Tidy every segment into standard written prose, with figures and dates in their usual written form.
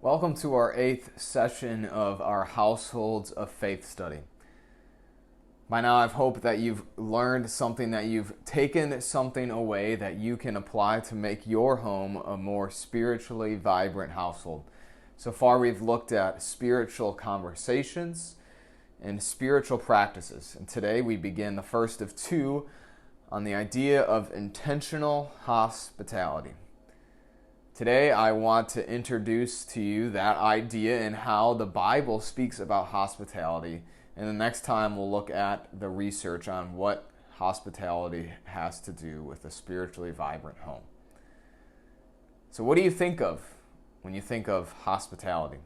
Welcome to our 8th session of our Households of Faith study. By now, I've hoped that you've learned something, that you've taken something away that you can apply to make your home a more spiritually vibrant household. So far, we've looked at spiritual conversations and spiritual practices. And today, we begin the first of two on the idea of intentional hospitality. Today, I want to introduce to you that idea and how the Bible speaks about hospitality. And the next time, we'll look at the research on what hospitality has to do with a spiritually vibrant home. So what do you think of when you think of hospitality?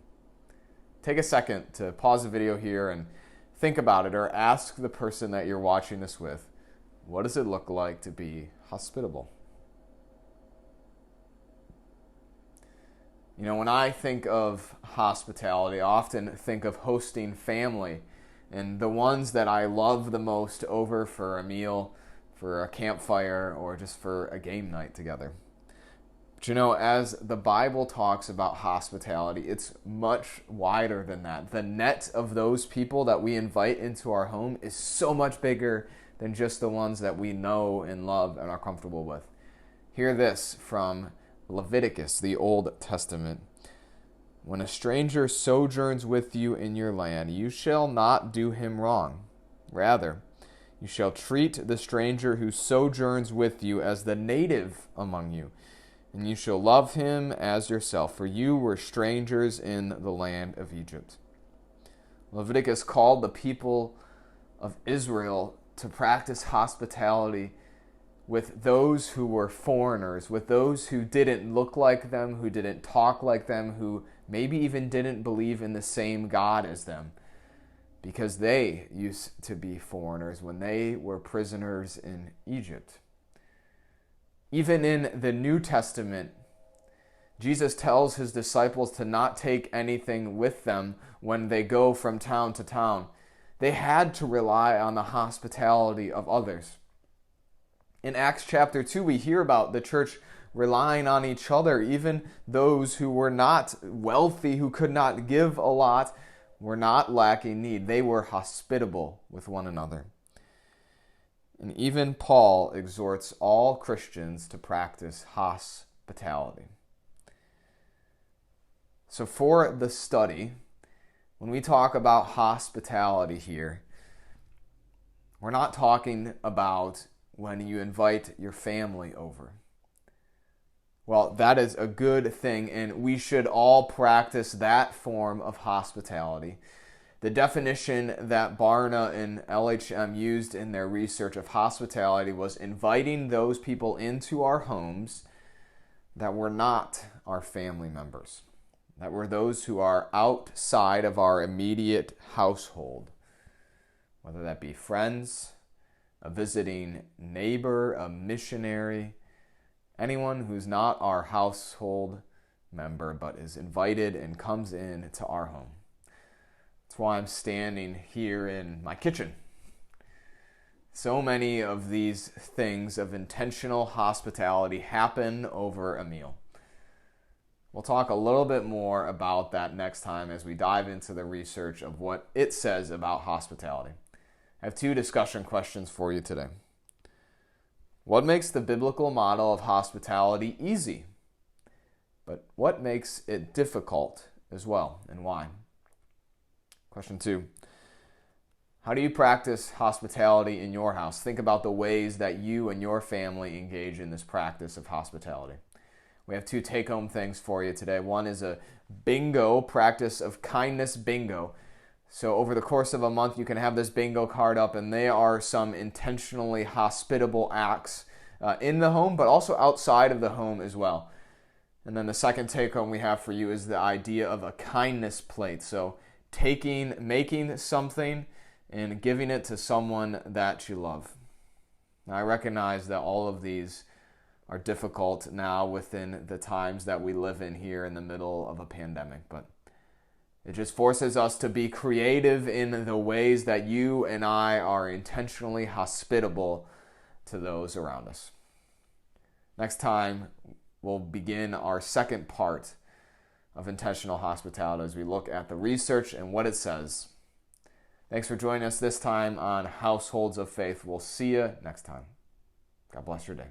Take a second to pause the video here and think about it, or ask the person that you're watching this with, what does it look like to be hospitable? You know, when I think of hospitality, I often think of hosting family and the ones that I love the most over for a meal, for a campfire, or just for a game night together. But you know, as the Bible talks about hospitality, it's much wider than that. The net of those people that we invite into our home is so much bigger than just the ones that we know and love and are comfortable with. Hear this from Leviticus, the Old Testament. When a stranger sojourns with you in your land, you shall not do him wrong. Rather, you shall treat the stranger who sojourns with you as the native among you, and you shall love him as yourself, for you were strangers in the land of Egypt. Leviticus called the people of Israel to practice hospitality with those who were foreigners, with those who didn't look like them, who didn't talk like them, who maybe even didn't believe in the same God as them, because they used to be foreigners when they were prisoners in Egypt. Even in the New Testament, Jesus tells his disciples to not take anything with them when they go from town to town. They had to rely on the hospitality of others. In Acts chapter 2, we hear about the church relying on each other. Even those who were not wealthy, who could not give a lot, were not lacking need. They were hospitable with one another. And even Paul exhorts all Christians to practice hospitality. So for the study, when we talk about hospitality here, we're not talking about when you invite your family over. Well, that is a good thing, and we should all practice that form of hospitality. The definition that Barna and LHM used in their research of hospitality was inviting those people into our homes that were not our family members, that were those who are outside of our immediate household, whether that be friends, a visiting neighbor, a missionary, anyone who's not our household member but is invited and comes in to our home. That's why I'm standing here in my kitchen. So many of these things of intentional hospitality happen over a meal. We'll talk a little bit more about that next time as we dive into the research of what it says about hospitality. I have two discussion questions for you today. What makes the biblical model of hospitality easy? But what makes it difficult as well, and why? Question 2. How do you practice hospitality in your house? Think about the ways that you and your family engage in this practice of hospitality. We have two take-home things for you today. One is a bingo, practice of kindness bingo. So over the course of a month, you can have this bingo card up, and they are some intentionally hospitable acts in the home, but also outside of the home as well. And then the second take home we have for you is the idea of a kindness plate. So making something and giving it to someone that you love. Now, I recognize that all of these are difficult now within the times that we live in here in the middle of a pandemic, but it just forces us to be creative in the ways that you and I are intentionally hospitable to those around us. Next time, we'll begin our second part of intentional hospitality as we look at the research and what it says. Thanks for joining us this time on Households of Faith. We'll see you next time. God bless your day.